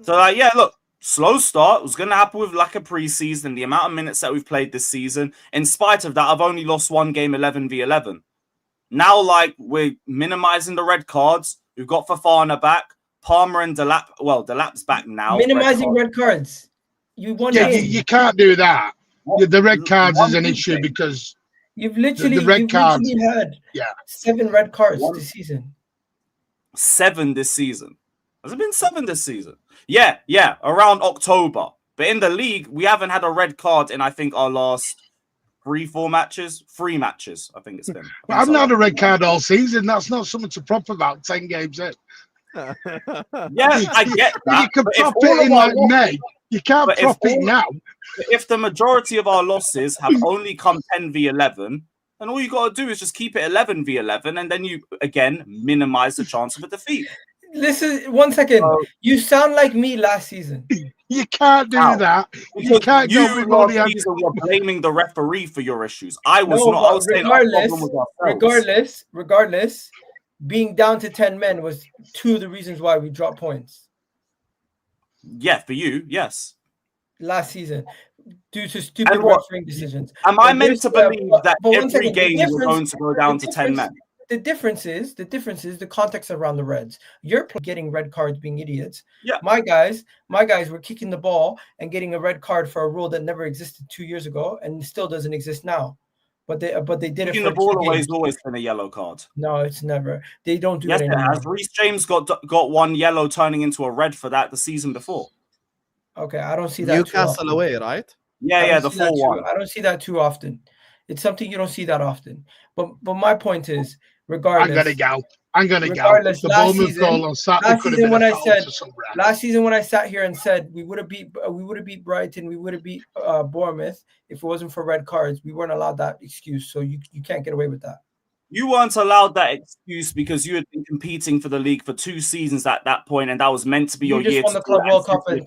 So, yeah, look, slow start was going to happen with lack of preseason, the amount of minutes that we've played this season. In spite of that, I've only lost one game 11v11. Now, we're minimizing the red cards. We've got Fofana back, Palmer and Delap. Well, Delap's back now. Minimizing red cards. You won you can't do that. The red cards is an issue because you've literally had 7 red cards this season. 7 this season. Has it been 7 this season? Yeah, around October. But in the league, we haven't had a red card in, I think, our last 3 matches, I think it's been. I've not had a red card all season. That's not something to prop about 10 games in. Yeah, I get that. You can prop it in May. You can't prop it now. If the majority of our losses have only come 10v11, then all you got to do is just keep it 11v11, and then you, again, minimize the chance of a defeat. Listen, 1 second. You sound like me last season. You can't do that. You can't you were blaming the referee for your issues. I was not. I was saying regardless, being down to 10 men was 2 of the reasons why we dropped points. Yeah, for you, yes. Last season, due to stupid refereeing decisions. Am I meant to believe that every game you were going to go down to 10 men? The difference is the context around the Reds. You're getting red cards, being idiots. Yeah. My guys were kicking the ball and getting a red card for a rule that never existed 2 years ago and still doesn't exist now. But they did kicking it. The ball away has always been a yellow card. No, it's never. They don't do it anymore. Yes, it has. Reece James got 1 yellow turning into a red for that the season before. Okay, I don't see that. Newcastle away, right? Yeah, the 4-1. I don't see that too often. It's something you don't see that often. But my point is, regardless, I'm gonna go. The Bournemouth goal on Saturday could have been a foul to some red. Last season when I sat here and said we would have beat Brighton, we would have beat Bournemouth if it wasn't for red cards. We weren't allowed that excuse, so you can't get away with that. You weren't allowed that excuse because you had been competing for the league for 2 seasons at that point, and that was meant to be your year. You just won the Club World Cup and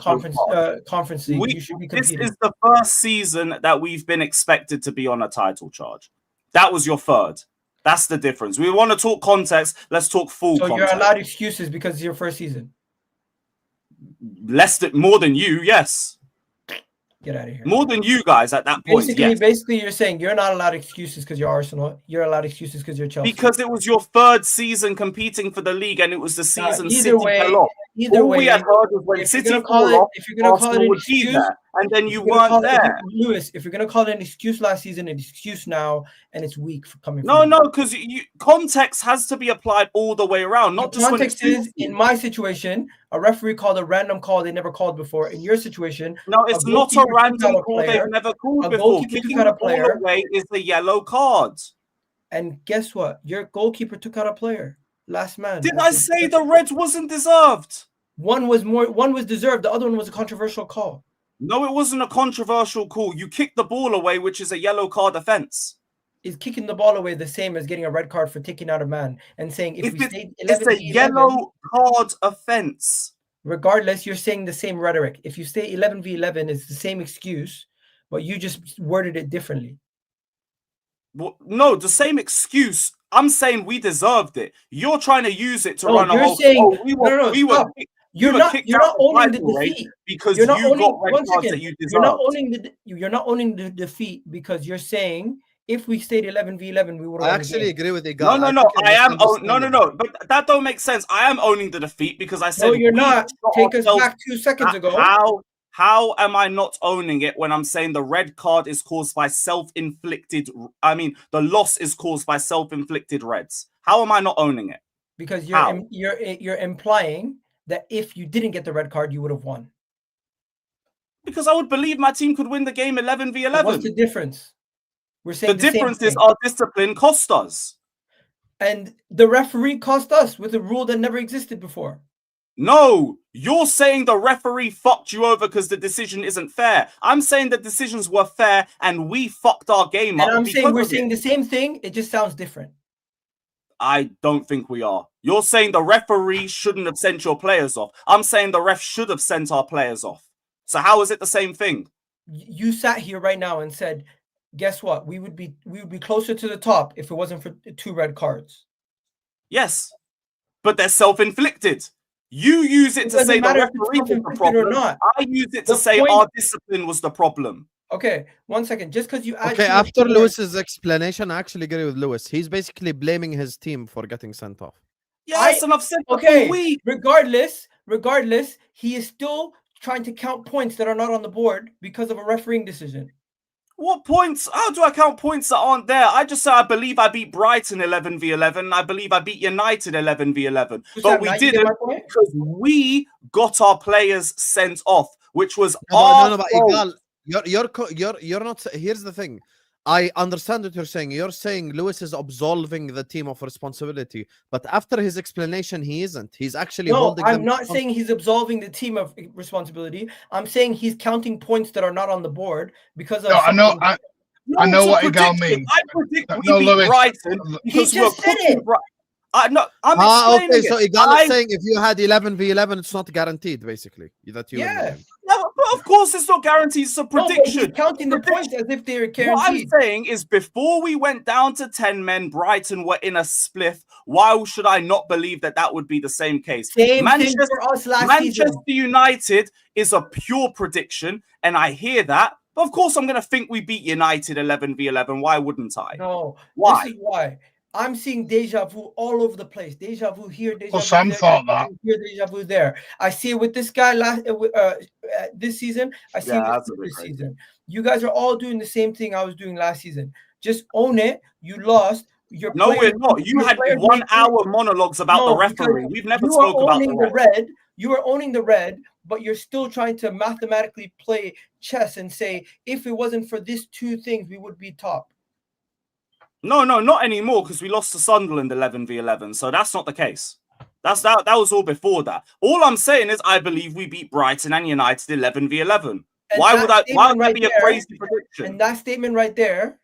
Conference League. You should be competing. This is the first season that we've been expected to be on a title charge. That was your third. That's the difference. We want to talk context. Let's talk full context. So you're allowed excuses because it's your first season? More than you, yes. Get out of here. More than you guys at that point. Basically, you're saying you're not allowed excuses because you're Arsenal. You're allowed excuses because you're Chelsea. Because it was your 3rd season competing for the league, and it was the season City fell off. Either way, we had heard was when City fell off, if you're going to call it an excuse, and then you weren't there. Lewis, if you're going to call it an excuse last season, an excuse now, and it's weak for coming. No, because context has to be applied all the way around. Not just context is in my situation, a referee called a random call they never called before. In your situation, no, it's not a random call they've never called before. Kicking the ball away is the yellow card. And guess what? Your goalkeeper took out a player. Last man. Did I say the red wasn't deserved? One was deserved. The other one was a controversial call. No, it wasn't a controversial call. You kicked the ball away, which is a yellow card offense. Is kicking the ball away the same as getting a red card for taking out a man and saying if we stayed 11 it's a yellow card offense. Regardless, you're saying the same rhetoric. If you stay 11v11, it's the same excuse, but you just worded it differently. Well, no, the same excuse. I'm saying we deserved it. You're trying to use it to run a whole. You're not owning the defeat because you got red cards that you deserved. You're not owning the defeat because you're saying if we stayed 11v11, we would have. I actually agree with Egal. No. I am. No. But that don't make sense. I am owning the defeat because I said. No, you're not. Take us back 2 seconds ago. How am I not owning it when I'm saying the red card is caused by self-inflicted? I mean, the loss is caused by self-inflicted reds. How am I not owning it? Because you're implying that if you didn't get the red card, you would have won. Because I would believe my team could win the game 11v11. What's the difference? We're saying the difference is our discipline cost us. And the referee cost us with a rule that never existed before. No, you're saying the referee fucked you over because the decision isn't fair. I'm saying the decisions were fair and we fucked our game up. And I'm saying we're saying the same thing. It just sounds different. I don't think we are. You're saying the referee shouldn't have sent your players off. I'm saying the ref should have sent our players off. So how is it the same thing? You sat here right now and said, guess what? We would be closer to the top if it wasn't for 2 red cards. Yes, but they're self-inflicted. You use it to say the referee was the problem. Or not. I use it to say our discipline was the problem. Okay, 1 second. Just because you add okay, after Lewis's explanation, I actually agree with Lewis. He's basically blaming his team for getting sent off. Yes, and I've said okay. Regardless, he is still trying to count points that are not on the board because of a refereeing decision. What points? How do I count points that aren't there? I just said I believe I beat Brighton 11v11. I believe I beat United 11v11. But we didn't because we got our players sent off, which was our but fault. Egal, you're not. Here's the thing. I understand what you're saying. You're saying Lewis is absolving the team of responsibility, but after his explanation, he isn't. He's actually holding them. I'm not saying he's absolving the team of responsibility. I'm saying he's counting points that are not on the board because of. No, I know what Egal means. I predict we beat Brighton because we're cooking. I'm explaining okay, so Egal is saying if you had 11v11, it's not guaranteed, basically. That you No, but of course it's not guaranteed. It's a prediction. He's counting the points as if they're guaranteed. What I'm saying is before we went down to 10 men, Brighton were in a spliff. Why should I not believe that that would be the same case? Manchester United is a pure prediction, and I hear that. But of course I'm going to think we beat United 11v11. Why wouldn't I? No. Why? This is why. I'm seeing deja vu all over the place. Deja vu here, deja vu Sam there, thought that. here, deja vu there. I see it with this guy this season. I see it this season. You guys are all doing the same thing I was doing last season. Just own it. You lost. We're not. You had 1 hour monologues about the referee. We've never spoke about the red. You are owning the red, but you're still trying to mathematically play chess and say, if it wasn't for these two things, we would be top. No, not anymore because we lost to Sunderland 11v11. So that's not the case. That was all before that. All I'm saying is I believe we beat Brighton and United 11v11. Why would that be a crazy prediction? And that statement right there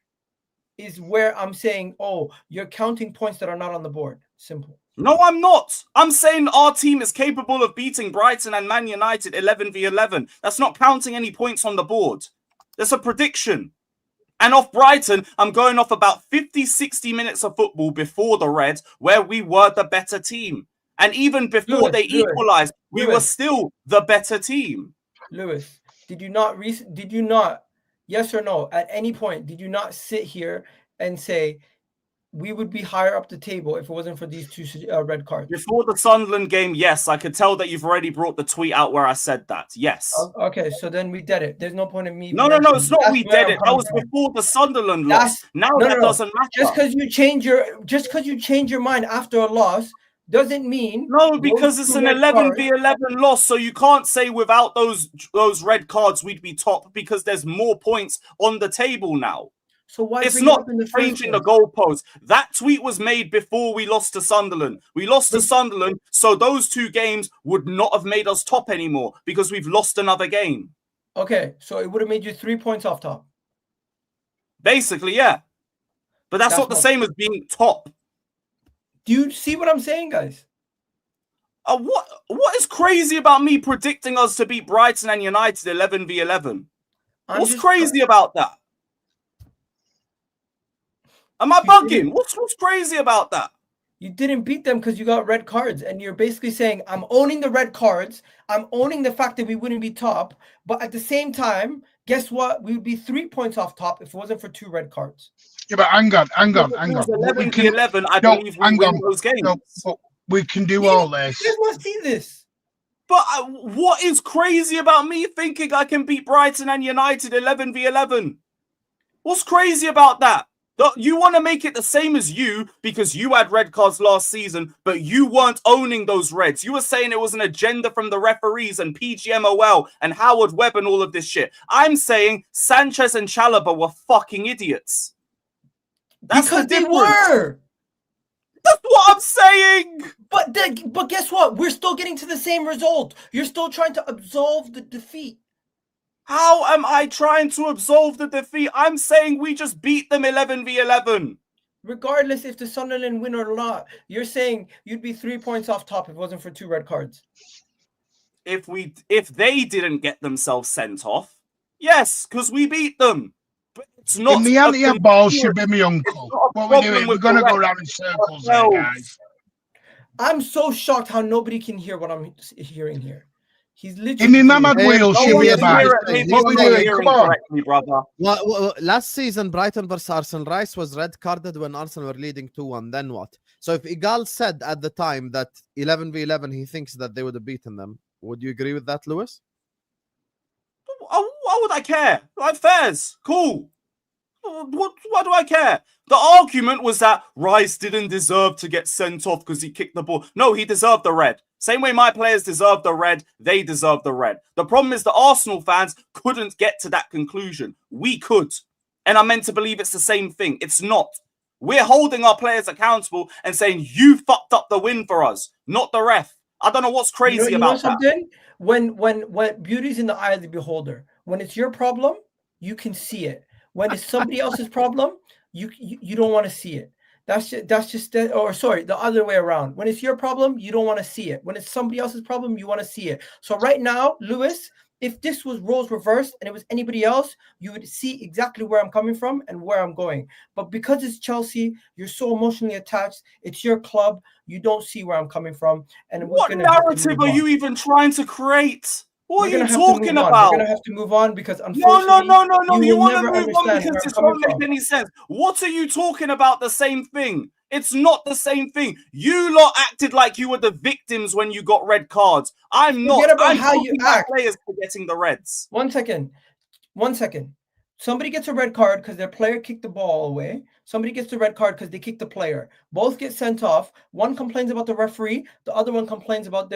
is where I'm saying, oh, you're counting points that are not on the board. Simple. No, I'm not. I'm saying our team is capable of beating Brighton and Man United 11v11. That's not counting any points on the board. That's a prediction. And off Brighton, I'm going off about 50, 60 minutes of football before the Reds, where we were the better team. And even before they equalized, we were still the better team. Lewis, did you not, yes or no, at any point, did you not sit here and say, we would be higher up the table if it wasn't for these two red cards? Before the Sunderland game, yes. I could tell that you've already brought the tweet out where I said that. Yes. Okay, so then we did it. There's no point in me. No, it's not we did it. That was before the Sunderland loss. Now that doesn't matter. Just because you change your mind after a loss doesn't mean because it's an 11v11 loss. So you can't say without those red cards we'd be top because there's more points on the table now. So why it's not changing the goalpost. That tweet was made before we lost to Sunderland. We lost to Sunderland, so those two games would not have made us top anymore because we've lost another game. Okay, so it would have made you 3 points off top. Basically, yeah. But that's not the same as being top. Do you see what I'm saying, guys? What is crazy about me predicting us to beat Brighton and United 11v11? What's crazy about that? Am I bugging? What's crazy about that? You didn't beat them because you got red cards, and you're basically saying, I'm owning the red cards. I'm owning the fact that we wouldn't be top. But at the same time, guess what? We would be 3 points off top if it wasn't for 2 red cards. Yeah, but hang on. 11v11, I believe we win those games. No, we can do all this. You guys must see this. But what is crazy about me thinking I can beat Brighton and United 11v11? What's crazy about that? You want to make it the same as you because you had red cards last season, but you weren't owning those reds. You were saying it was an agenda from the referees and PGMOL and Howard Webb and all of this shit. I'm saying Sanchez and Chalobah were fucking idiots. That's because they were. That's what I'm saying. But guess what? We're still getting to the same result. You're still trying to absolve the defeat. How am I trying to absolve the defeat? I'm saying we just beat them 11v11. Regardless if the Sunderland win or not, you're saying you'd be 3 points off top if it wasn't for 2 red cards. If they didn't get themselves sent off, yes, because we beat them. But it's not. In the anti-ball should be my uncle. What we're doing, we're going to go around in circles here, guys. I'm so shocked how nobody can hear what I'm hearing here. He's literally. In the Namad wheel, no one can hear it. Maybe we were hearing correctly, brother. Well, last season, Brighton versus Arsenal, Rice was red carded when Arsenal were leading 2-1. Then what? So if Egal said at the time that 11v11, he thinks that they would have beaten them, would you agree with that, Lewis? Why would I care? Like, fairs, cool. Why do I care? The argument was that Rice didn't deserve to get sent off because he kicked the ball. No, he deserved the red. Same way my players deserve the red, they deserve the red. The problem is the Arsenal fans couldn't get to that conclusion. We could. And I'm meant to believe it's the same thing. It's not. We're holding our players accountable and saying, you fucked up the win for us, not the ref. I don't know what's crazy about something? That. When beauty's in the eye of the beholder, when it's your problem, you can see it. When it's somebody else's problem, you don't want to see it. That's just or sorry, the other way around. When it's your problem, you don't want to see it. When it's somebody else's problem, you want to see it. So right now, Lewis, if this was roles reversed and it was anybody else, you would see exactly where I'm coming from and where I'm going. But because it's Chelsea, you're so emotionally attached. It's your club. You don't see where I'm coming from. And what narrative are you even trying to create? What are you talking about? We're gonna have to move on because unfortunately, no. You want to move on because this won't make any sense. What are you talking about? The same thing. It's not the same thing. You lot acted like you were the victims when you got red cards. I'm not. I'm how you act. Players for getting the reds. 1 second. Somebody gets a red card because their player kicked the ball away. Somebody gets the red card because they kicked the player. Both get sent off. One complains about the referee. The other one complains about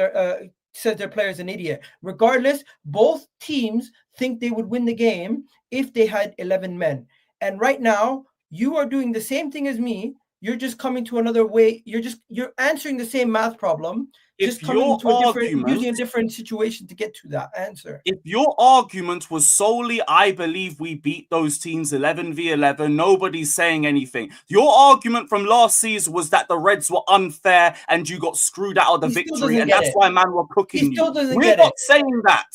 says their player is an idiot. Regardless, both teams think they would win the game if they had 11 men. And right now, you are doing the same thing as me. You're just coming to another way. You're answering the same math problem. Just coming to using a different situation to get to that answer. If your argument was solely, I believe we beat those teams 11v11, nobody's saying anything. Your argument from last season was that the Reds were unfair and you got screwed out of the victory, and that's why man were cooking you. We're not saying that.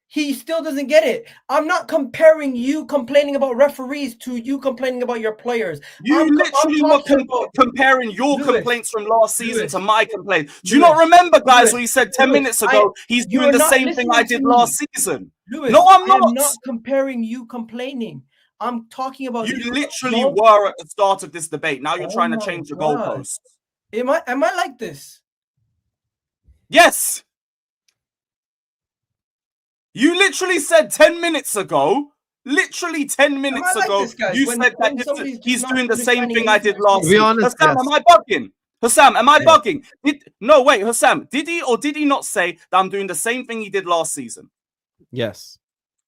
He still doesn't get it. I'm not comparing you complaining about referees to you complaining about your players. You literally were comparing your complaints from last season to my complaints. Do you not remember, guys, when he said 10 minutes ago, he's doing the same thing I did last season? No, I'm not. I'm not comparing you complaining. I'm talking about you literally were at the start of this debate. Now you're trying to change the goalposts. Am I like this? Yes. You literally said 10 minutes ago, you said that he's doing the same thing I did last week. Husam, am I bugging? Husam, am I bugging? No, wait, Husam, did he or did he not say that I'm doing the same thing he did last season? Yes.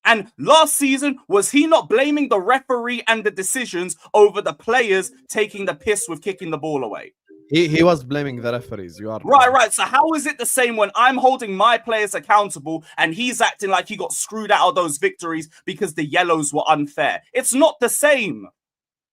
And last season, was he not blaming the referee and the decisions over the players taking the piss with kicking the ball away? He was blaming the referees. You are right. So how is it the same when I'm holding my players accountable and he's acting like he got screwed out of those victories because the yellows were unfair? It's not the same.